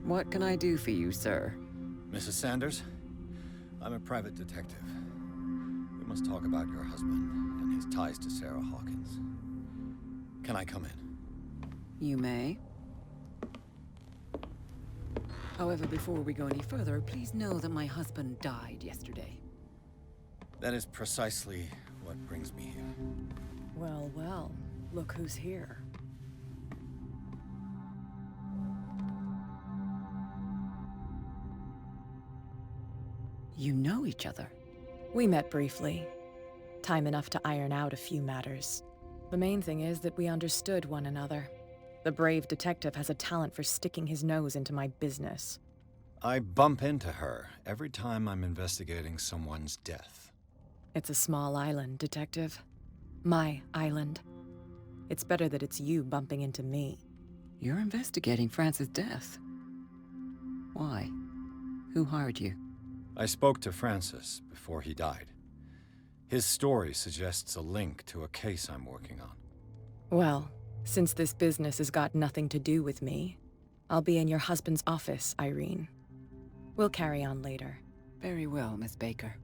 What can I do for you, sir? Mrs. Sanders, I'm a private detective. We must talk about your husband and his ties to Sarah Hawkins. Can I come in? You may. However, before we go any further, please know that my husband died yesterday. That is precisely what brings me here. Well, well, look who's here. You know each other? We met briefly. Time enough to iron out a few matters. The main thing is that we understood one another. The brave detective has a talent for sticking his nose into my business. I bump into her every time I'm investigating someone's death. It's a small island, Detective. My island. It's better that it's you bumping into me. You're investigating France's death. Why? Who hired you? I spoke to Francis before he died. His story suggests a link to a case I'm working on. Well, since this business has got nothing to do with me, I'll be in your husband's office, Irene. We'll carry on later. Very well, Miss Baker.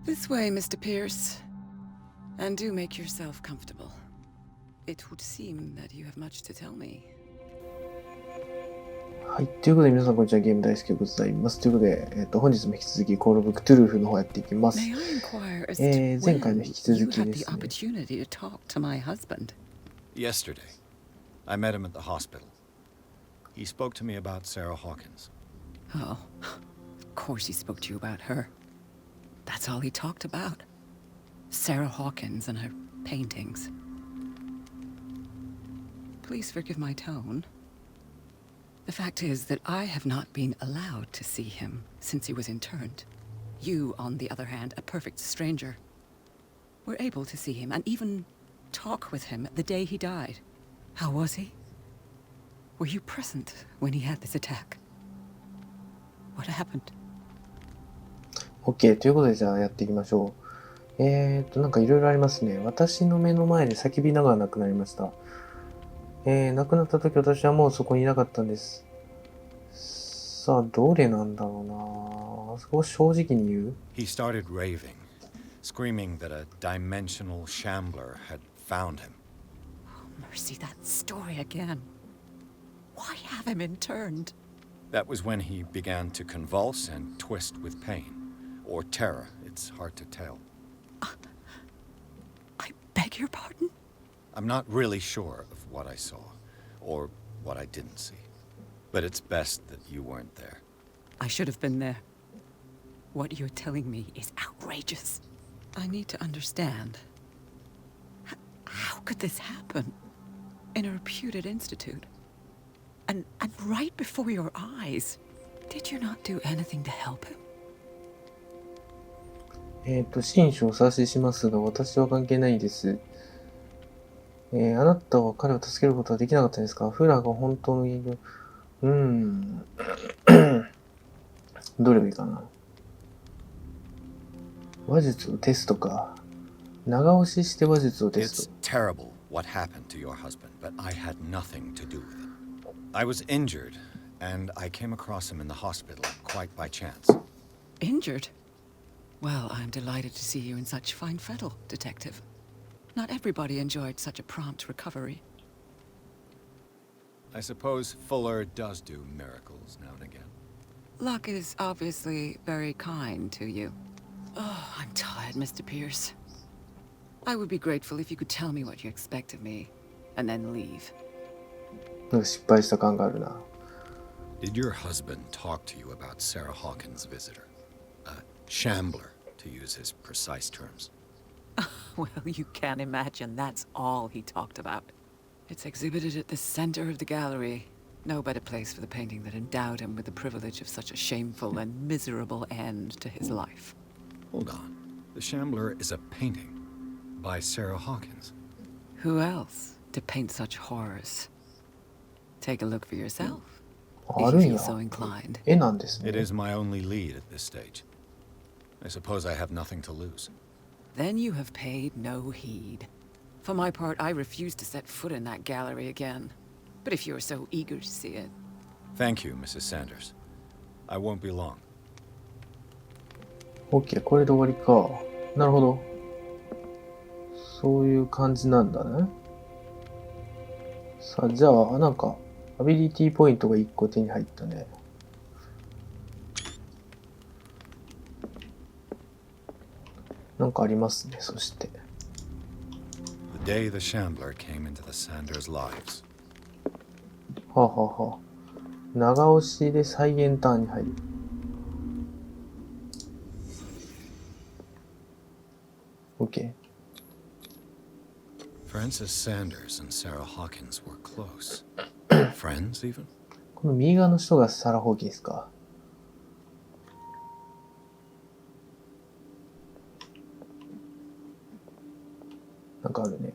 This way, Mr. Pierce. And do make yourself comfortable. It would seem that you have much to tell me. はい。ということで皆さんこんにちは。ゲーム大好きでございます。ということで、本日も引き続き Call of Cthulhu の方やっていきます。前回の引き続きですね。Yesterday, I met him at the hospital. He spoke to me about Sarah Hawkins. Oh, of course he spoke to you about her. That's all he talked about. Sarah Hawkins and her paintings. Please forgive my tone. The fact is that I have not been allowed to see him since he was interned. You, on the other hand, a perfect stranger, were able to see him and even talk with him the day he died. How was he? Were you present when he had this attack? What happened? OK。ということでじゃあやっていきましょう。なんかいろいろありますね。私の目の前で叫びながら亡くなりました。亡くなった時私はもうそこにいなかったんです。さあ、どれなんだろうな。そこを正直に言う。He started raving, screaming that a dimensional shambler had found him. Oh, mercy, that story again. Why have him interned? That was when he began to convulse and twist with pain. Or terror, it's hard to tell. I beg your pardon? I'm not really sure of what I saw, or what I didn't see. But it's best that you weren't there. I should have been there. What you're telling me is outrageous. I need to understand. How could this happen? In a reputed institute? And right before your eyes? Did you not do anything to help him? 真摯をお察ししますが、私は関係ないです。あなたは彼を助けることはできなかったですか？フラーが本当の原因。どれがいいかな。話術をテストか。長押しして話術をテスト。It's terrible what happened to your husband, but I had nothing to do with it. I was injured, and I came across him in the hospital quite by chance. Injured? Well, I'm delighted to see you in such fine fettle, Detective. Not everybody enjoyed such a prompt recovery. I suppose Fuller does do miracles now and again. Luck is obviously very kind to you. Oh, I'm tired, Mr. Pierce. I would be grateful if you could tell me what you expect of me, and then leave. なんか失敗した感があるな。Did your husband talk to you about Sarah Hawkins' visitor? A shambler, to use his precise terms. Well, you can't imagine that's all he talked about. It's exhibited at the center of the gallery. No better place for the painting that endowed him with the privilege of such a shameful and miserable end to his life. Hold on. The Shambler is a painting by Sarah Hawkins. Who else to paint such horrors? Take a look for yourself, if you feel so inclined. 絵なんですね。 It is my only lead at this stage. I suppose I have nothing to lose. Then you have paid no heed. For my part, I refuse to set foot in that gallery again. But if you're so eager to see it, Thank you, Mrs. Sanders. I won't be long. OK、これで終わりか。なるほど。そういう感じなんだね。さあ、じゃあ、なんか、アビリティポイントが1個手に入ったね。なんかありますね、そして。The day the Shambler came into the Sanders' lives. はあ、はあはあ、長押しで再現ターンに入る。OK。Frances Sanders and Sarah Hawkins were close. Friends, even? この右側の人がサラ・ホーキンスか。なんかあるね。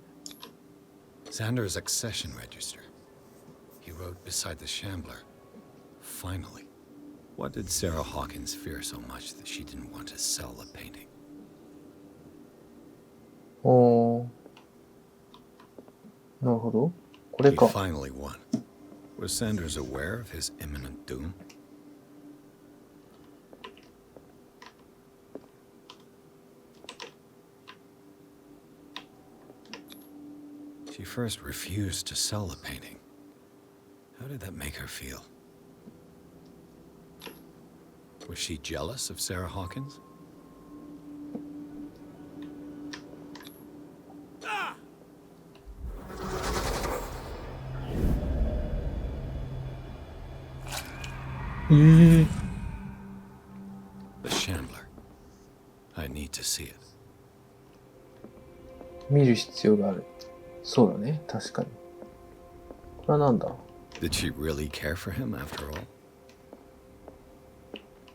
Sanders' accession register. He wrote beside the Shambler. Finally. What did Sarah Hawkins fear so much that she didn't want to sell the painting? おー。なるほど。これ He か。 finally won. Was Sanders aware of his imminent doom? She first refused to sell the painting. How did that make her feel? Was she jealous of Sarah Hawkins? The Shambler. I need to see it. 見る必要がある。そうだね、確かに。これはなんだ？ Did she really care for him after all?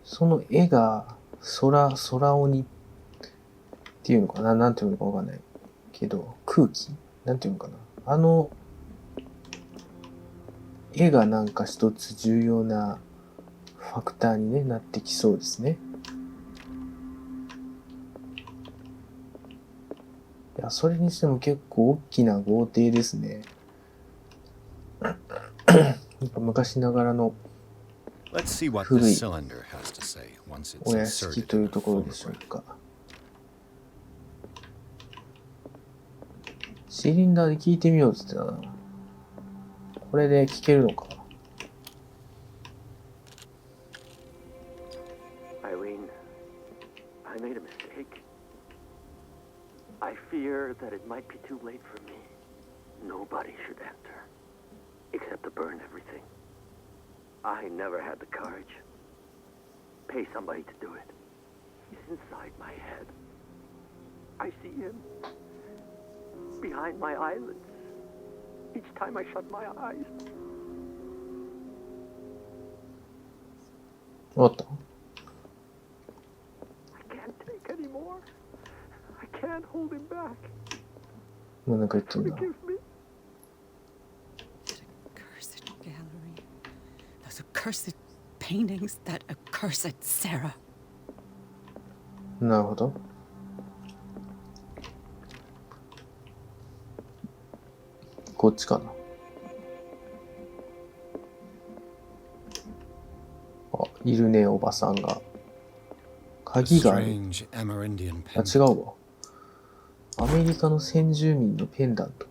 その絵が空鬼っていうのかな、なんていうのかわかんないけど、空気なんていうのかな、あの絵がなんか一つ重要なファクターに、ね、なってきそうですね。いや、それにしても結構大きな豪邸ですね。なんか昔ながらの Let's see what 古 this い cylinder has to say once it's お屋敷 inserted とい in う the ところでしょう phonograph. か。シリンダーで聞いてみようっつってたな。これで聞けるのか。Eileen, I made a mistake. I fear that it might be too late for me. Nobody should enter, except to burn everything. I never had the courage. Pay somebody to do it. He's inside my head. I see him behind my eyelids. Each time I shut my eyes. わかった。 I can't take anymore. I can't hold him back. もうなんか言ってんだ。 Forgive me. Accursed gallery. Those accursed paintings, that accursed Sarah. なるほど。こっちかな。あ、いるね、おばさんが。 A 鍵がある。 strange Amerindian あ、 pendant. 違うわ。アメリカの先住民のペンダント。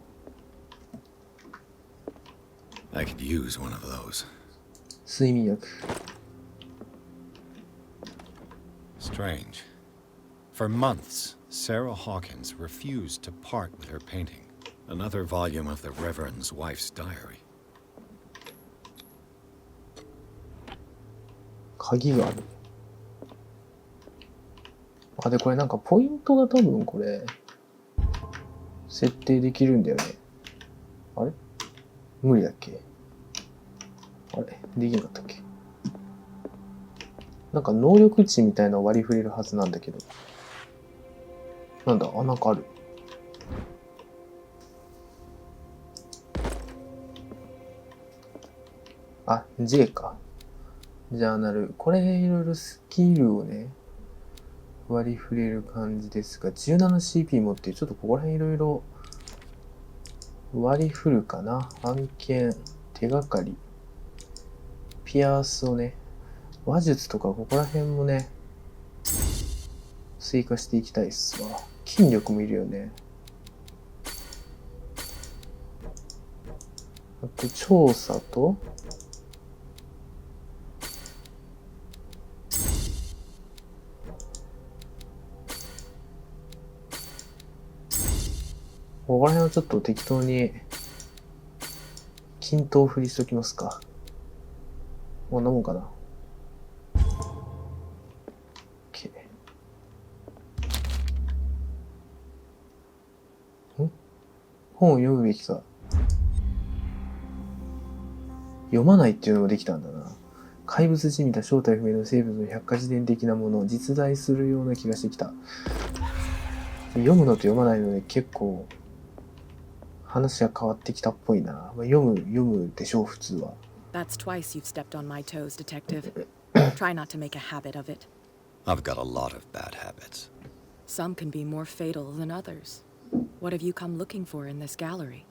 I could use one of those. 睡眠薬。 Strange. For months, Sarah Hawkins refused to part with her painting. Another volume of the Reverend's wife's diary. 鍵がある。あ、で、これなんかポイントが多分これ、設定できるんだよね。あれ無理だっけ？あれできなかったっけ？なんか能力値みたいなの割り振れるはずなんだけど。なんだ？あ、なんかある。あ、J か。ジャーナル。これいろいろスキルをね、割り振れる感じですが、17CP 持ってちょっとここら辺いろいろ割り振るかな。案件、手がかり、ピアスをね、話術とかここら辺もね、追加していきたいっすわ。筋力もいるよね。あと調査と、ここら辺はちょっと適当に均等振りしときますか。こんなもんかな。OK。本を読むべきか。読まないっていうのもできたんだな。怪物じみた正体不明の生物の百科事典的なものを実在するような気がしてきた。読むのと読まないので結構話が変わってきたっぽいな。読むでしょう、普通は。That's twice you've stepped on my toes, detective. Try not to make a habit of it. I've got a lot of bad habits. Some can be more fatal than others. What have you come looking for in this gallery?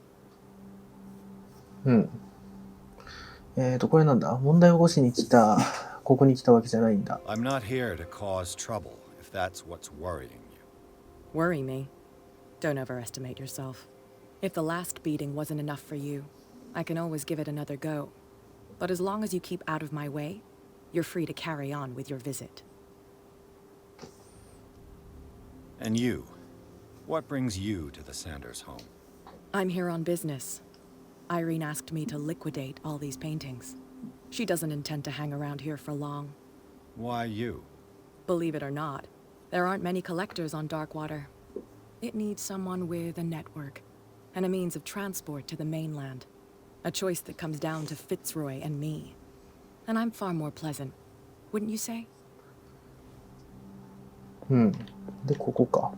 これなんだ？問題を起こしに来た、ここに来たわけじゃないんだ。I'm not here to cause trouble, if that's what's worrying you. Worry me? Don't overestimate yourself. If the last beating wasn't enough for you, I can always give it another go. But as long as you keep out of my way, you're free to carry on with your visit. And you? What brings you to the Sanders home? I'm here on business. Irene asked me to liquidate all these paintings. She doesn't intend to hang around here for long. Why you? Believe it or not, there aren't many collectors on Darkwater. It needs someone with a network and a means of transport to the mainland. A choice that comes down to Fitzroy and me. And I'm far more pleasant, wouldn't you say? で、ここか。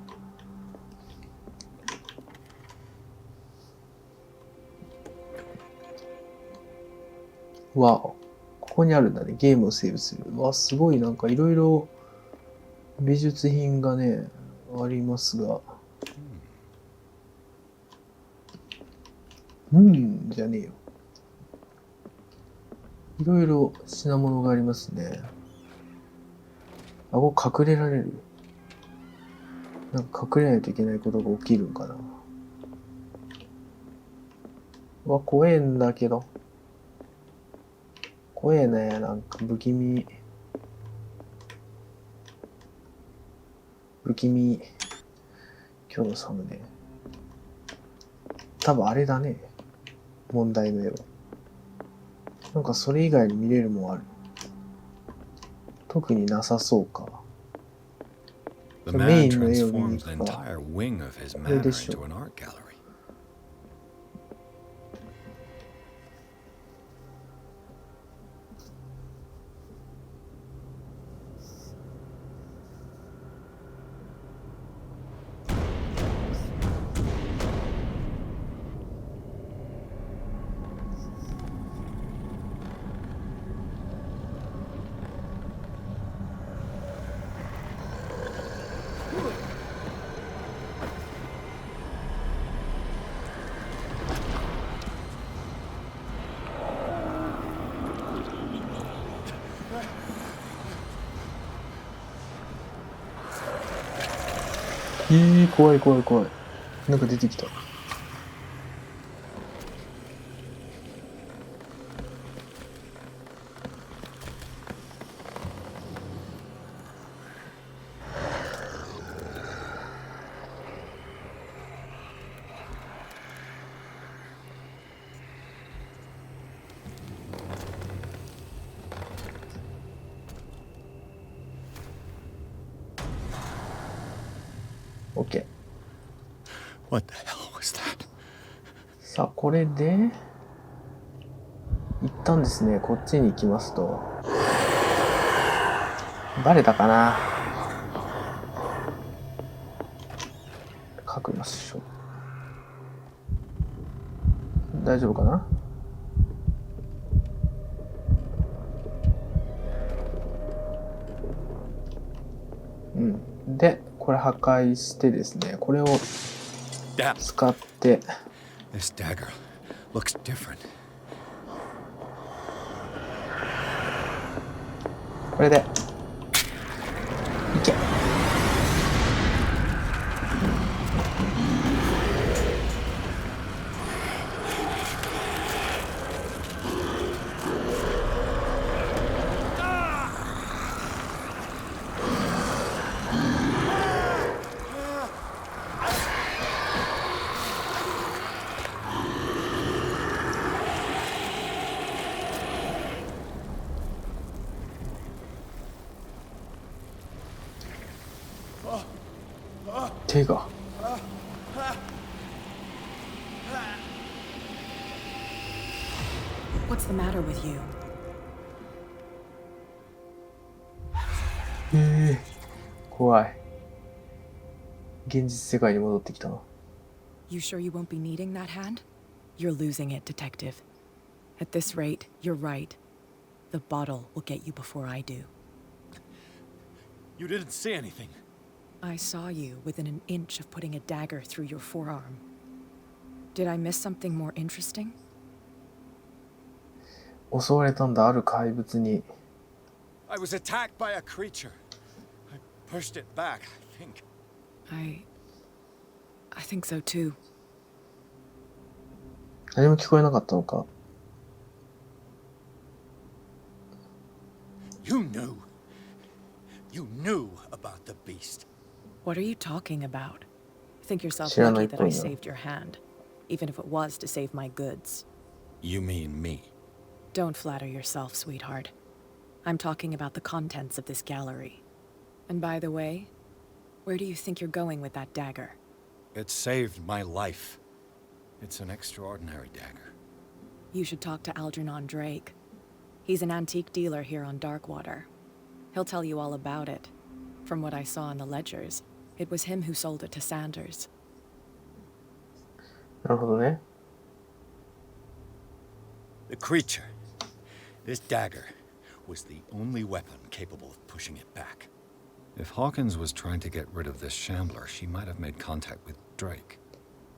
わお。ここにあるんだね。ゲームをセーブする。わ、すごいなんかいろいろ美術品がね、ありますが。じゃねえよ。いろいろ品物がありますね。あ、ここ隠れられる。なんか隠れないといけないことが起きるんかな。わ、怖えんだけど。怖えね、なんか不気味。今日のサムネ。多分あれだね。問題の絵は。なんかそれ以外に見れるもんある。特になさそうか。The man transforms the entire wing of his manor into an art gallery. 怖い怖い怖い。なんか出てきた。OK。What the hell was that? さあ、これで、一旦ですね、こっちに行きますと、バレたかな？書きましょう。大丈夫かな？で、これ破壊してですね、これを使って、This dagger looks different. これで。いけ。手が。What's the matter with you? 怖い。現実世界に戻ってきたな。You sure you won't be needing that hand? You're losing it, detective. At this rate, you're right. The bottle will get you before I do. You didn't say anything. I saw you within an inch of putting a dagger through your forearm. Did I miss something more interesting? 襲われたんだ、ある怪物に。I was attacked by a creature. I pushed it back, I think. I think so too. 何も聞こえなかったのか。You knew. You knew about the beast. What are you talking about? Think yourself 知らない lucky っ that ぽ I いな。 saved your hand, even if it was to save my goods. You mean me? Don't flatter yourself, sweetheart. I'm talking about the contents of this gallery. And by the way, where do you think you're going with that dagger? It saved my life. It's an extraordinary dagger. You should talk to Algernon Drake. He's an antique dealer here on Darkwater. He'll tell you all about it. From what I saw in the ledgers, it was him who sold it to Sanders. なるほどね。The creature. This dagger was the only weapon capable of pushing it back. If Hawkins was trying to get rid of this shambler, she might have made contact with Drake.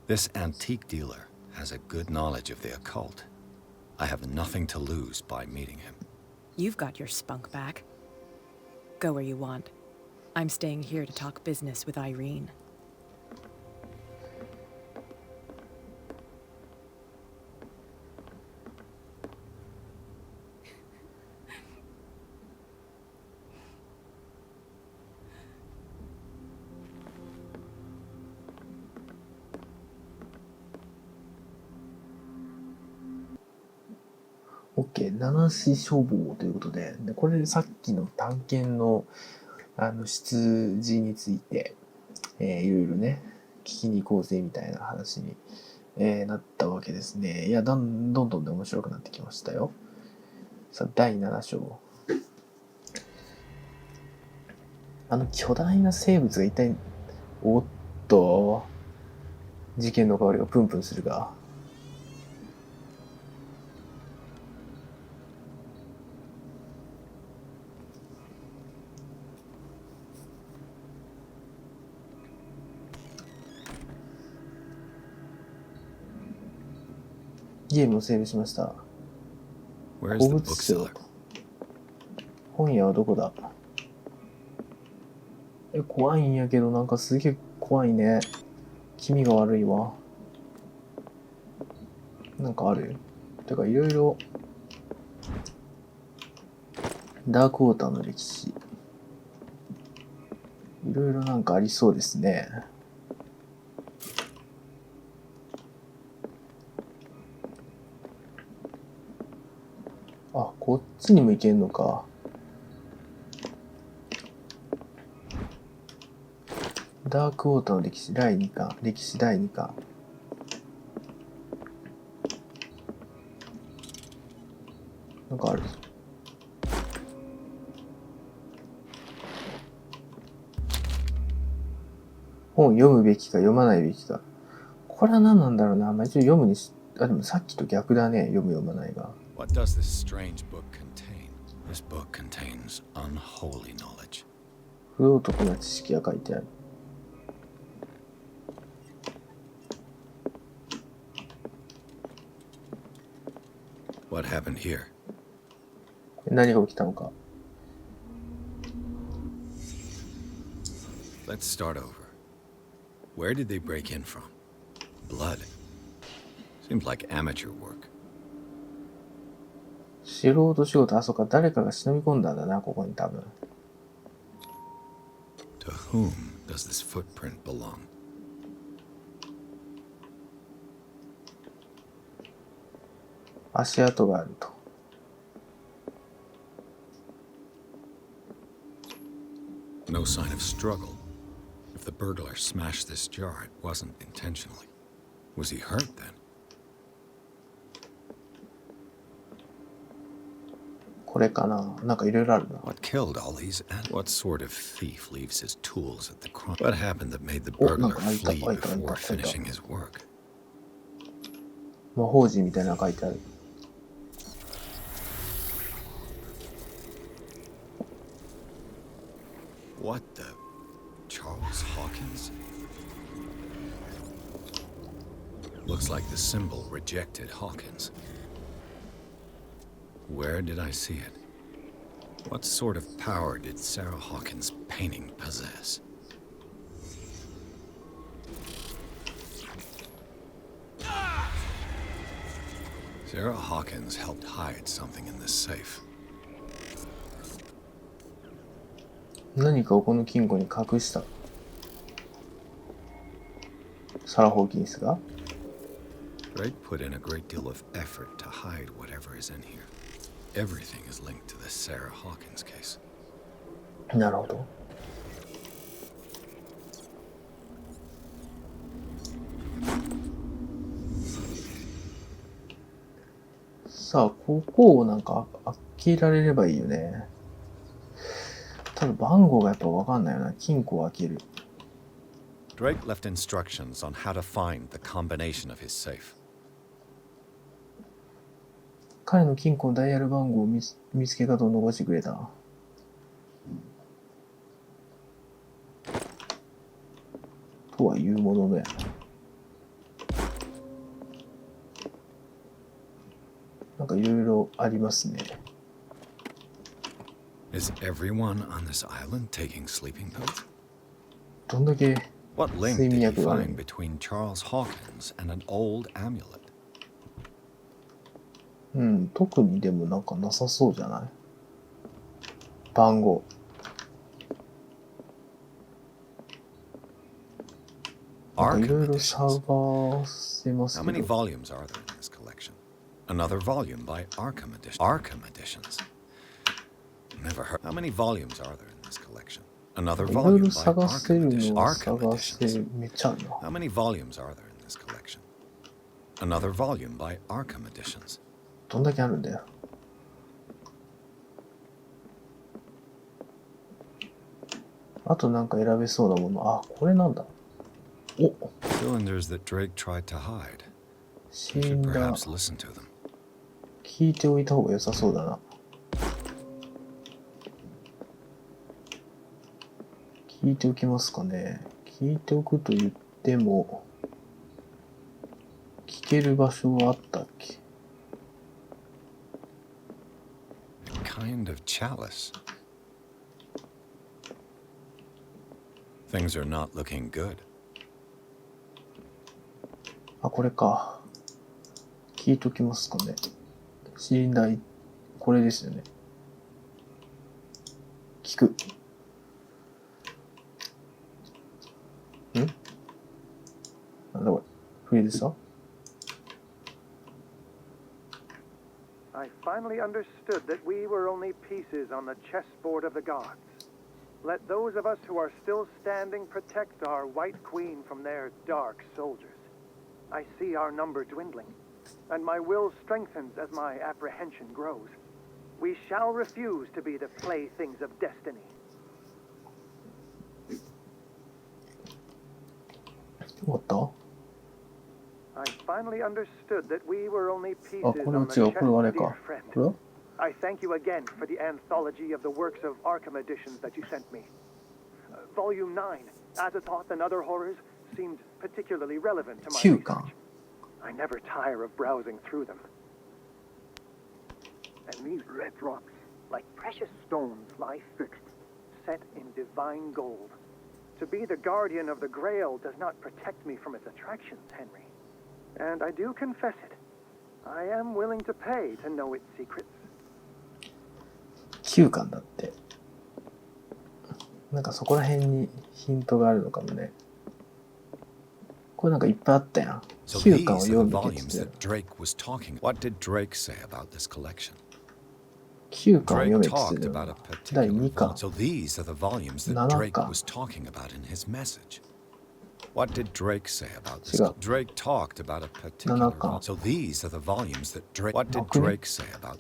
This antique dealer has a good knowledge of the occult. I have nothing to lose by meeting him. You've got your spunk back. Go where you want. I'm staying here to talk business with Irene. OK、七死処方ということで、これでさっきの探検の出自について、いろいろね、聞きに行こうぜみたいな話に、なったわけですね。いや、どんどん面白くなってきましたよ。さあ、第7章。巨大な生物が一体、おっと、事件の香りがプンプンするが。ゲームを整備しました。 Where's 古 the 物商 bookseller? 本屋はどこだ？怖いんやけど、なんかすげえ怖いね。気味が悪いわ。なんかある？てかいろいろダークウォーターの歴史、いろいろなんかありそうですね。あ、こっちにも行けんのか。ダークウォーターの歴史第2巻、歴史第2巻。なんかあるぞ。本読むべきか読まないべきか。これは何なんだろうな。まあ、一応読むにし、あ、でもさっきと逆だね。読む読まないが。What does this strange book contain? This book contains unholy knowledge. 不道徳な知識が書いてある。What happened here? 何が起きたのか。Let's start over. Where did they break in from? Blood. Seems like amateur work. 素人仕事、あ、そっか、誰かが忍び込んだんだな、ここに多分。To whom does this footprint belong? 足跡があると。No sign of struggle. If the burglar smashed this jar, it wasn't intentionally. Was he hurt then? これかな、なんかいろいろあるな。What killed all these? And what sort of thief leaves his tools at the crime? What happened that made the burglar flee before finishing his work? 魔法陣みたいなの書いてある。What the? Charles Hawkins? Looks like the symbol rejected Hawkins. Where did I see it? What sort of power did Sarah Hawkins' painting possess? Sarah Hawkins helped hide something in this safe. 何かをこの金庫に隠した。サラ・ホーキンスが Drake put in a great deal of effort to hide whatever is in here. Everything is linked to the Sarah Hawkins case. なるほど。さあ、ここをなんか開けられればいいよね。ただ番号がやっぱ分かんないよな。金庫を開ける。Drake left instructions on how to find the combination of his safe. 彼の金庫のダイヤル番号を見つけ方を残してくれた。とはいうもののやな。なんかいろいろありますね。Is everyone on this island taking sleeping pills? どんだけ What link 睡 did 眠 he 薬がある find between Charles Hawkins and an old amulet? うん、特にでもなんかなさそうじゃない番号。なんかいろいろ探せます How け many ど。 volumes are there in this collection? Another volume by Arkham Edition. Arkham Editions. Never heard. How many volumes are there in this collection? Another いろい volume ろ by 探せ Arkham る Edition. のは Arkham 探せ Editions. る。めっちゃあるな。 How many volumes are there in this collection? Another volume by Arkham Editions. どんだけあるんだよ。あとなんか選べそうなもの。あ、これなんだ。お、 Cylinders that Drake tried to hide. 死 We ん should だ。 perhaps listen to them. 聞いておいた方が良さそうだな。聞いておきますかね。聞いておくと言っても、聞ける場所はあったっけ？ A kind of chalice. Things are not looking good. あ、これか。聞いておきますかね。シリンダー、これですよね。聞く。なんだこれ。フリーでした？ I finally understood that we were only pieces on the chessboard of the gods. Let those of us who are still standing protect our White Queen from their dark soldiers. I see our number dwindling, and my will strengthens as my apprehension grows. We shall refuse to be the playthings of destiny. 終わった？ I finally understood that we were only あ、 pieces これは on the 違う。これはあれ chess, か dear。これは friend. I thank you again for the anthology of the works of Arkham editions that you sent me. Volume 9, Azathoth and Other Horrors, seemed particularly relevant to my 9巻。 research. I never tire of browsing through them. And these red rocks, like precious stones, lie fixed, set in divine gold. To be the guardian of the Grail does not protect me from its attractions, Henry. And I do confess it. I am willing to pay to know its secrets. 9巻だって。なんかそこら辺にヒントがあるのかもね。これなんかいっぱいあったやん。So 9巻を these 読 are ん the で volumes て that Drake was talking. What did Drake say about this collection? 9巻を読 Drake めって言 talked ってた about よ a 第 particular 2巻 volume. So these are the volumes that 7 Drake 巻 was talking about in his message. What did Drake say about this? 違う Drake talked about a 7 particular 巻 volume. So these are the volumes that Drake. What did 6ね Drake say about?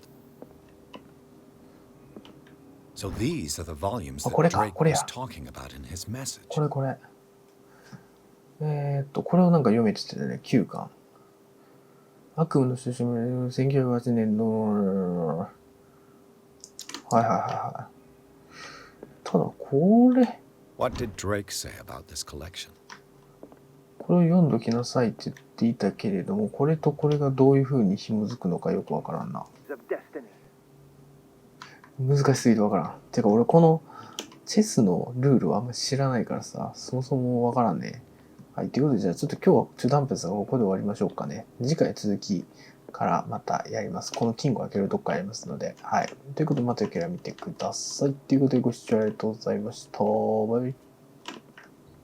So these are the volumes あ that これか Drake これや was talking about in his message. これこれこれをなんか読めって言ってたね9巻悪夢の出身の1908年のはいはいはいはいただこれ What did Drake say about this collection? これを読んどきなさいって言っていたけれどもこれとこれがどういう風に紐づくのかよくわからんな Of destiny. 難しすぎてわからんてか俺このチェスのルールはあんま知らないからさそもそもわからんねはい、ということで、じゃあちょっと今日は中断ですが、ここで終わりましょうかね。次回続きからまたやります。この金庫開けるとこからやりますので、はい。ということで、またよければ見てください。ということで、ご視聴ありがとうございました。バイバイ。